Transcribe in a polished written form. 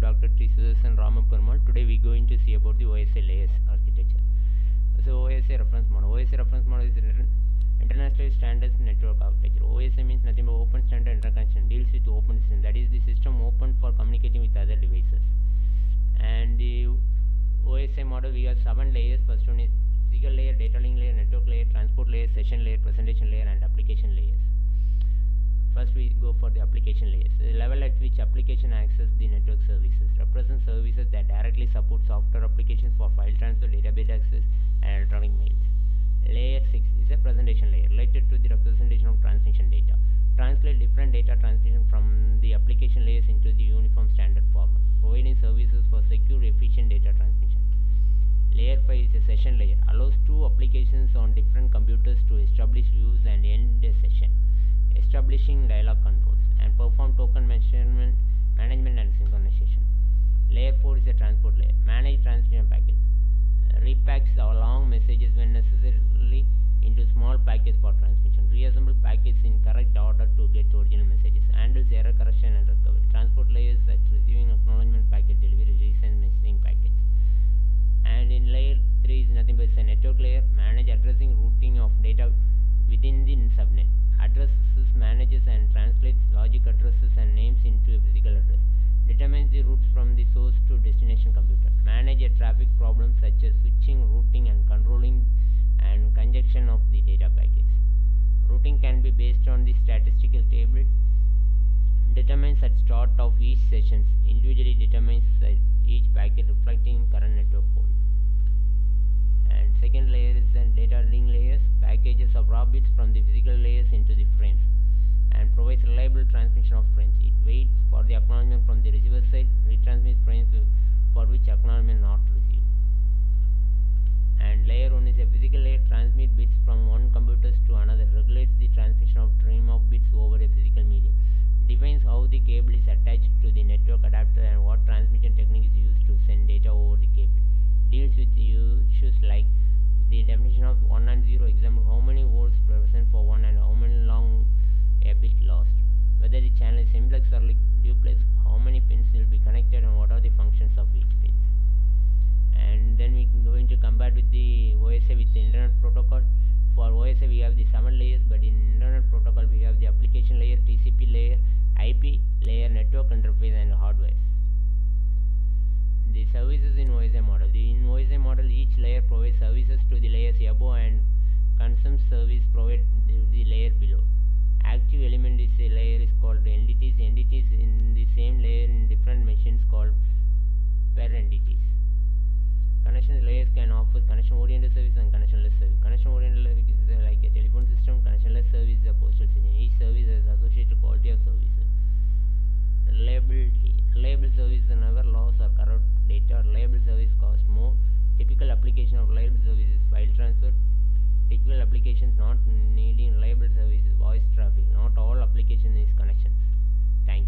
Dr. T. Sudarshan Ramaperumal. Today we are going to see about the OSI layers architecture. So OSI reference model. OSI reference model is international standards network architecture. OSI means nothing but open standard interconnection. Deals with open system. That is the system open for communicating with other devices. And the OSI model, we have 7 layers. First one is physical layer, data link layer, network layer, transport layer, session layer, presentation layer, and application layers. First we go for the application layers. The level at which application access the network services represents services that directly support software applications for file transfer, database access, and electronic mails. Layer 6 is a presentation layer related to the representation of transmission data. Translate different data transmission from the application layers into the uniform standard format, providing services for secure, efficient data transmission. Layer 5 is a session layer. Allows two applications on different computers to establish views and end a session, establishing dialog controls, and perform token measurement, management and synchronization. Layer 4 is a transport layer. Manage transmission packets. Repacks our long messages when necessarily into small packets for transmission. Reassemble packets in correct order to get original messages. Handles error correction and recovery. Transport layers at receiving acknowledgement packet delivery, resend missing packets. And in layer 3 is nothing but a network layer. Manage addressing routing of data within the subnet. Addresses, manages and translates logic addresses and names into a physical address. Determines the routes from the source to destination computer. Manage a traffic problems such as switching, routing and controlling and conjunction of the data packets. Routing can be based on the statistical table. Determines at start of each sessions. Individually determines each packet reflecting current network port. And second layer is the data link layers. Packages of raw bits from the physical layers into the frames and provides reliable transmission of frames. It waits for the acknowledgement from the receiver side, retransmits frames for which acknowledgement not received. And layer 1 is a physical layer. Transmit bits from one computer to another, regulates the transmission of stream of bits over a physical medium, defines how the cable is attached to the network adapter and what transmission technique is used to send data over the cable. Deals with issues like the definition of 1 and 0, example how many volts present for 1 and how many long a bit lost, whether the channel is simplex or duplex, how many pins will be connected and what are the functions of each pin. And then we are going to compare with the OSI with the internet protocol. For OSI we have the 7 layers, but in internet protocol we have the application layer, TCP layer, IP layer, network interface and hardware. The services in OSI model. In OSI model, each layer provides services to the layers above and consumes service provided to the layer below. Active element is a layer is called entities. Entities in the same layer in different machines called per entities. Connection layers can offer connection oriented service and connectionless service. Connection oriented service is like a telephone system. Connectionless service is a postal system. Each service has associated quality of services. Reliability. Reliable service never loss or corrupt data. Reliable service cost more. Typical application of reliable service is file transfer. Typical applications not needing reliable service is voice traffic. Not all application is connection.